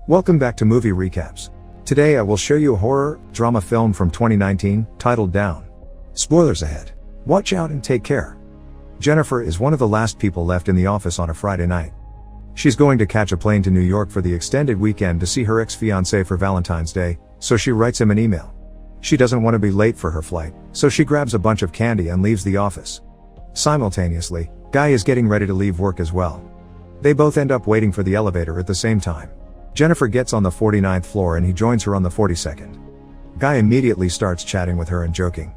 Welcome back to Movie Recaps. Today I will show you a horror drama film from 2019 titled Down. Spoilers ahead. Watch out and take care. Jennifer is one of the last people left in the office on a Friday night. She's going to catch a plane to New York for the extended weekend to see her ex-fiancé for Valentine's Day, so she writes him an email. She doesn't want to be late for her flight, so she grabs a bunch of candy and leaves the office. Simultaneously, Guy is getting ready to leave work as well. They both end up waiting for the elevator at the same time. Jennifer gets on the 49th floor and he joins her on the 42nd. Guy immediately starts chatting with her and joking.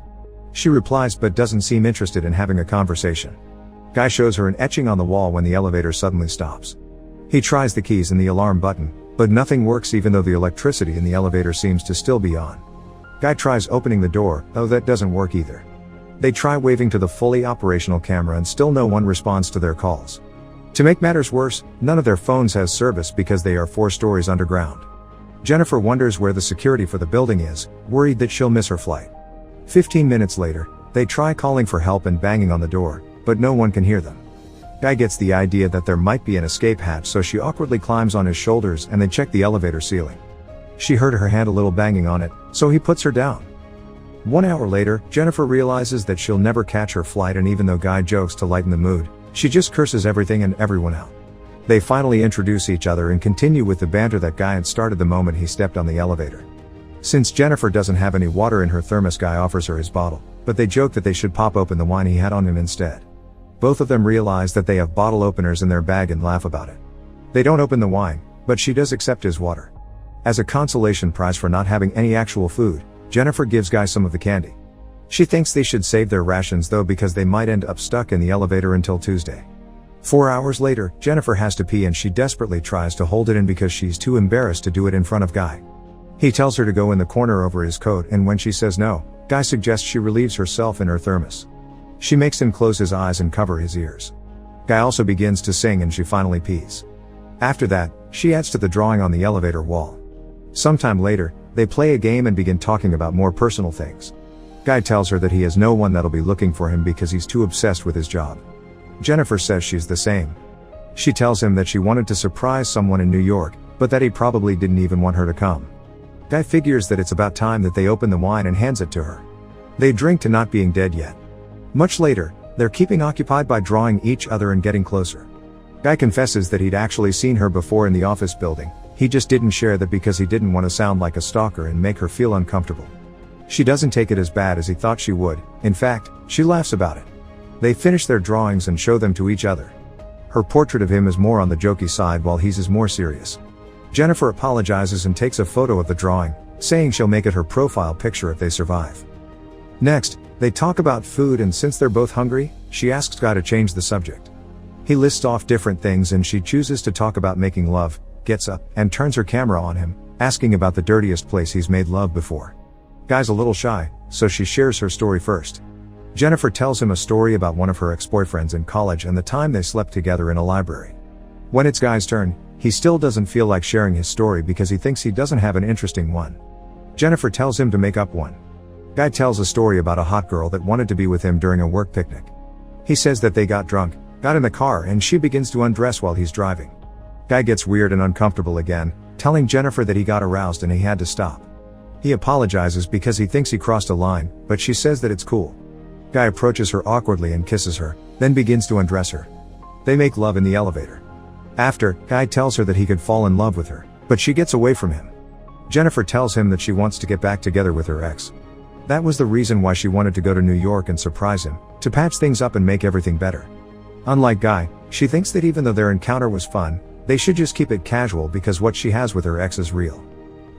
She replies but doesn't seem interested in having a conversation. Guy shows her an etching on the wall when the elevator suddenly stops. He tries the keys and the alarm button, but nothing works even though the electricity in the elevator seems to still be on. Guy tries opening the door, though that doesn't work either. They try waving to the fully operational camera and still no one responds to their calls. To make matters worse, none of their phones has service because they are 4 stories underground. Jennifer wonders where the security for the building is, worried that she'll miss her flight. 15 minutes later, they try calling for help and banging on the door, but no one can hear them. Guy gets the idea that there might be an escape hatch, so she awkwardly climbs on his shoulders and they check the elevator ceiling. She heard her hand a little banging on it, so he puts her down. 1 hour later, Jennifer realizes that she'll never catch her flight, and even though Guy jokes to lighten the mood, she just curses everything and everyone out. They finally introduce each other and continue with the banter that Guy had started the moment he stepped on the elevator. Since Jennifer doesn't have any water in her thermos, Guy offers her his bottle, but they joke that they should pop open the wine he had on him instead. Both of them realize that they have bottle openers in their bag and laugh about it. They don't open the wine, but she does accept his water. As a consolation prize for not having any actual food, Jennifer gives Guy some of the candy. She thinks they should save their rations though because they might end up stuck in the elevator until Tuesday. 4 hours later, Jennifer has to pee and she desperately tries to hold it in because she's too embarrassed to do it in front of Guy. He tells her to go in the corner over his coat, and when she says no, Guy suggests she relieves herself in her thermos. She makes him close his eyes and cover his ears. Guy also begins to sing and she finally pees. After that, she adds to the drawing on the elevator wall. Sometime later, they play a game and begin talking about more personal things. Guy tells her that he has no one that'll be looking for him because he's too obsessed with his job. Jennifer says she's the same. She tells him that she wanted to surprise someone in New York, but that he probably didn't even want her to come. Guy figures that it's about time that they open the wine and hands it to her. They drink to not being dead yet. Much later, they're keeping occupied by drawing each other and getting closer. Guy confesses that he'd actually seen her before in the office building. He just didn't share that because he didn't want to sound like a stalker and make her feel uncomfortable. She doesn't take it as bad as he thought she would. In fact, she laughs about it. They finish their drawings and show them to each other. Her portrait of him is more on the jokey side while his is more serious. Jennifer apologizes and takes a photo of the drawing, saying she'll make it her profile picture if they survive. Next, they talk about food, and since they're both hungry, she asks Guy to change the subject. He lists off different things and she chooses to talk about making love, gets up, and turns her camera on him, asking about the dirtiest place he's made love before. Guy's a little shy, so she shares her story first. Jennifer tells him a story about one of her ex-boyfriends in college and the time they slept together in a library. When it's Guy's turn, he still doesn't feel like sharing his story because he thinks he doesn't have an interesting one. Jennifer tells him to make up one. Guy tells a story about a hot girl that wanted to be with him during a work picnic. He says that they got drunk, got in the car, and she begins to undress while he's driving. Guy gets weird and uncomfortable again, telling Jennifer that he got aroused and he had to stop. He apologizes because he thinks he crossed a line, but she says that it's cool. Guy approaches her awkwardly and kisses her, then begins to undress her. They make love in the elevator. After, Guy tells her that he could fall in love with her, but she gets away from him. Jennifer tells him that she wants to get back together with her ex. That was the reason why she wanted to go to New York and surprise him, to patch things up and make everything better. Unlike Guy, she thinks that even though their encounter was fun, they should just keep it casual because what she has with her ex is real.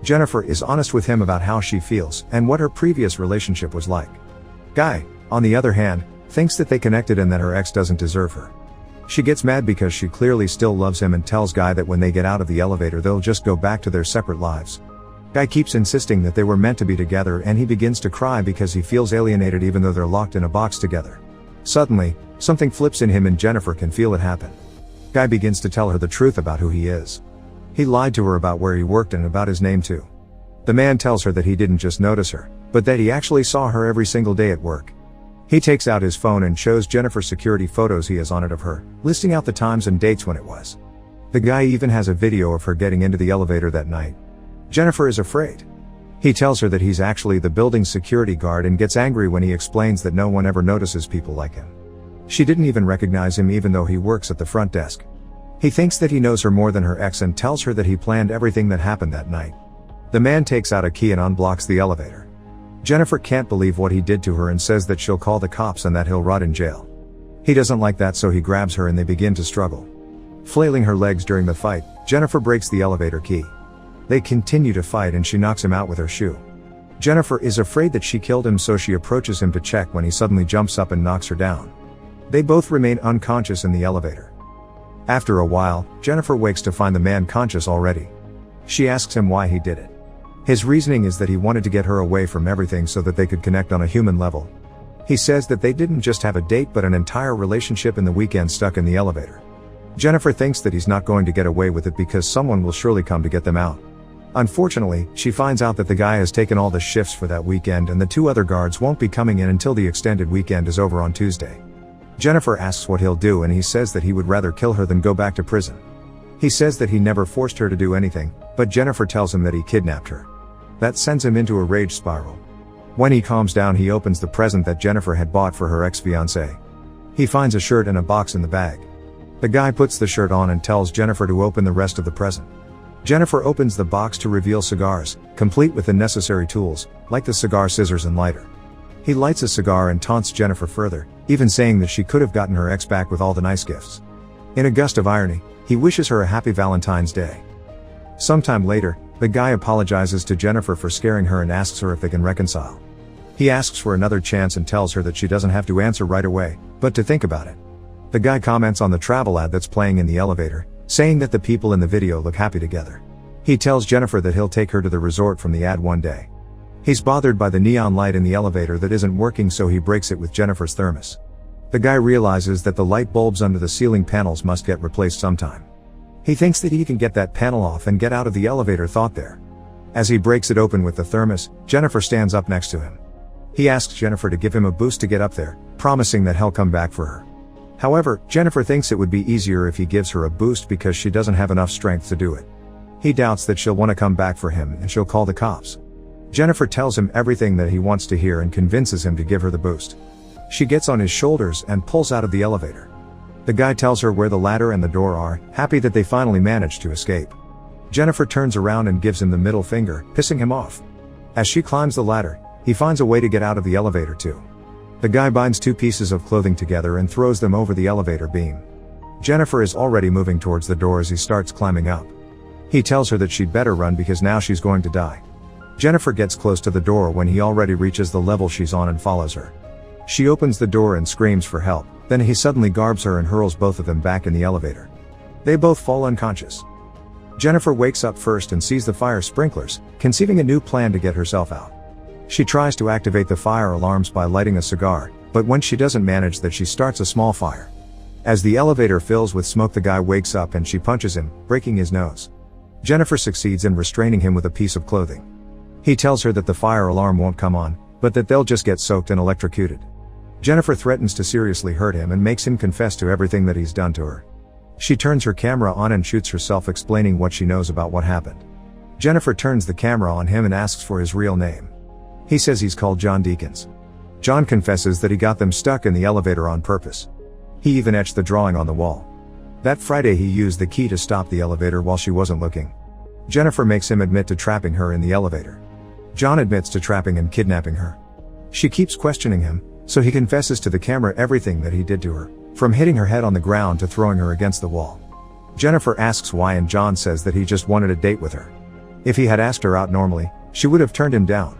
Jennifer is honest with him about how she feels and what her previous relationship was like. Guy, on the other hand, thinks that they connected and that her ex doesn't deserve her. She gets mad because she clearly still loves him and tells Guy that when they get out of the elevator they'll just go back to their separate lives. Guy keeps insisting that they were meant to be together and he begins to cry because he feels alienated even though they're locked in a box together. Suddenly, something flips in him and Jennifer can feel it happen. Guy begins to tell her the truth about who he is. He lied to her about where he worked and about his name too. The man tells her that he didn't just notice her, but that he actually saw her every single day at work. He takes out his phone and shows Jennifer security photos he has on it of her, listing out the times and dates when it was. The guy even has a video of her getting into the elevator that night. Jennifer is afraid. He tells her that he's actually the building's security guard and gets angry when he explains that no one ever notices people like him. She didn't even recognize him even though he works at the front desk. He thinks that he knows her more than her ex and tells her that he planned everything that happened that night. The man takes out a key and unblocks the elevator. Jennifer can't believe what he did to her and says that she'll call the cops and that he'll rot in jail. He doesn't like that, so he grabs her and they begin to struggle. Flailing her legs during the fight, Jennifer breaks the elevator key. They continue to fight and she knocks him out with her shoe. Jennifer is afraid that she killed him, so she approaches him to check when he suddenly jumps up and knocks her down. They both remain unconscious in the elevator. After a while, Jennifer wakes to find the man conscious already. She asks him why he did it. His reasoning is that he wanted to get her away from everything so that they could connect on a human level. He says that they didn't just have a date but an entire relationship in the weekend stuck in the elevator. Jennifer thinks that he's not going to get away with it because someone will surely come to get them out. Unfortunately, she finds out that the guy has taken all the shifts for that weekend and the 2 other guards won't be coming in until the extended weekend is over on Tuesday. Jennifer asks what he'll do and he says that he would rather kill her than go back to prison. He says that he never forced her to do anything, but Jennifer tells him that he kidnapped her. That sends him into a rage spiral. When he calms down, he opens the present that Jennifer had bought for her ex-fiancé. He finds a shirt and a box in the bag. The guy puts the shirt on and tells Jennifer to open the rest of the present. Jennifer opens the box to reveal cigars, complete with the necessary tools, like the cigar scissors and lighter. He lights a cigar and taunts Jennifer further, even saying that she could have gotten her ex back with all the nice gifts. In a gust of irony, he wishes her a happy Valentine's Day. Sometime later, the guy apologizes to Jennifer for scaring her and asks her if they can reconcile. He asks for another chance and tells her that she doesn't have to answer right away, but to think about it. The guy comments on the travel ad that's playing in the elevator, saying that the people in the video look happy together. He tells Jennifer that he'll take her to the resort from the ad one day. He's bothered by the neon light in the elevator that isn't working, so he breaks it with Jennifer's thermos. The guy realizes that the light bulbs under the ceiling panels must get replaced sometime. He thinks that he can get that panel off and get out of the elevator thought there. As he breaks it open with the thermos, Jennifer stands up next to him. He asks Jennifer to give him a boost to get up there, promising that he'll come back for her. However, Jennifer thinks it would be easier if he gives her a boost because she doesn't have enough strength to do it. He doubts that she'll want to come back for him and she'll call the cops. Jennifer tells him everything that he wants to hear and convinces him to give her the boost. She gets on his shoulders and pulls out of the elevator. The guy tells her where the ladder and the door are, happy that they finally managed to escape. Jennifer turns around and gives him the middle finger, pissing him off. As she climbs the ladder, he finds a way to get out of the elevator too. The guy binds 2 pieces of clothing together and throws them over the elevator beam. Jennifer is already moving towards the door as he starts climbing up. He tells her that she'd better run because now she's going to die. Jennifer gets close to the door when he already reaches the level she's on and follows her. She opens the door and screams for help, then he suddenly garbs her and hurls both of them back in the elevator. They both fall unconscious. Jennifer wakes up first and sees the fire sprinklers, conceiving a new plan to get herself out. She tries to activate the fire alarms by lighting a cigar, but when she doesn't manage that, she starts a small fire. As the elevator fills with smoke, the guy wakes up and she punches him, breaking his nose. Jennifer succeeds in restraining him with a piece of clothing. He tells her that the fire alarm won't come on, but that they'll just get soaked and electrocuted. Jennifer threatens to seriously hurt him and makes him confess to everything that he's done to her. She turns her camera on and shoots herself, explaining what she knows about what happened. Jennifer turns the camera on him and asks for his real name. He says he's called John Deacons. John confesses that he got them stuck in the elevator on purpose. He even etched the drawing on the wall. That Friday he used the key to stop the elevator while she wasn't looking. Jennifer makes him admit to trapping her in the elevator. John admits to trapping and kidnapping her. She keeps questioning him, so he confesses to the camera everything that he did to her, from hitting her head on the ground to throwing her against the wall. Jennifer asks why and John says that he just wanted a date with her. If he had asked her out normally, she would have turned him down.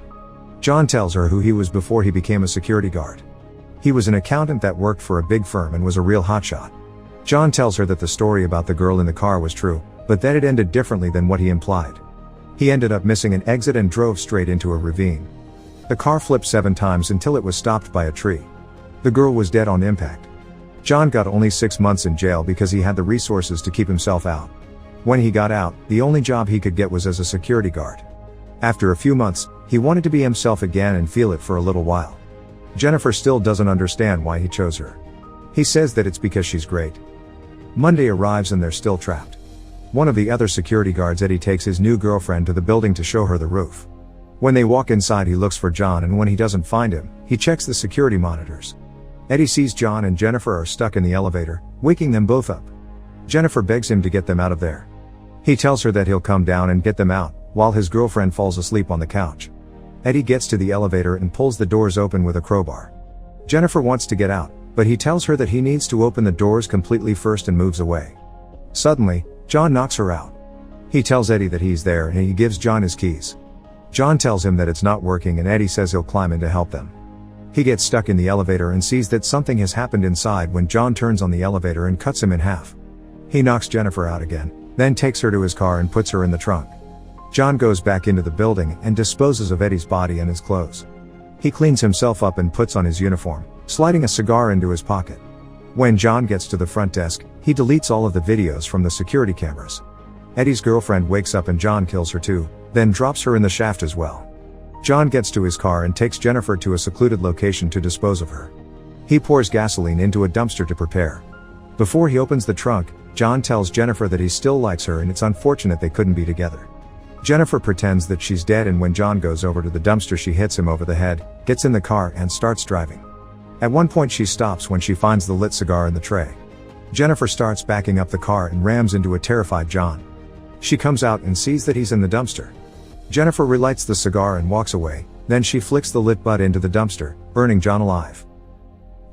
John tells her who he was before he became a security guard. He was an accountant that worked for a big firm and was a real hotshot. John tells her that the story about the girl in the car was true, but that it ended differently than what he implied. He ended up missing an exit and drove straight into a ravine. The car flipped 7 times until it was stopped by a tree. The girl was dead on impact. John got only 6 months in jail because he had the resources to keep himself out. When he got out, the only job he could get was as a security guard. After a few months, he wanted to be himself again and feel it for a little while. Jennifer still doesn't understand why he chose her. He says that it's because she's great. Monday arrives and they're still trapped. One of the other security guards, Eddie, takes his new girlfriend to the building to show her the roof. When they walk inside, he looks for John, and when he doesn't find him, he checks the security monitors. Eddie sees John and Jennifer are stuck in the elevator, waking them both up. Jennifer begs him to get them out of there. He tells her that he'll come down and get them out, while his girlfriend falls asleep on the couch. Eddie gets to the elevator and pulls the doors open with a crowbar. Jennifer wants to get out, but he tells her that he needs to open the doors completely first and moves away. Suddenly, John knocks her out. He tells Eddie that he's there and he gives John his keys. John tells him that it's not working and Eddie says he'll climb in to help them. He gets stuck in the elevator and sees that something has happened inside when John turns on the elevator and cuts him in half. He knocks Jennifer out again, then takes her to his car and puts her in the trunk. John goes back into the building and disposes of Eddie's body and his clothes. He cleans himself up and puts on his uniform, sliding a cigar into his pocket. When John gets to the front desk, he deletes all of the videos from the security cameras. Eddie's girlfriend wakes up and John kills her too, then drops her in the shaft as well. John gets to his car and takes Jennifer to a secluded location to dispose of her. He pours gasoline into a dumpster to prepare. Before he opens the trunk, John tells Jennifer that he still likes her and it's unfortunate they couldn't be together. Jennifer pretends that she's dead, and when John goes over to the dumpster, she hits him over the head, gets in the car and starts driving. At one point she stops when she finds the lit cigar in the tray. Jennifer starts backing up the car and rams into a terrified John. She comes out and sees that he's in the dumpster. Jennifer relights the cigar and walks away, then she flicks the lit butt into the dumpster, burning John alive.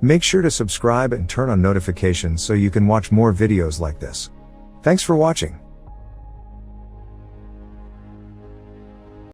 Make sure to subscribe and turn on notifications so you can watch more videos like this. Thanks for watching.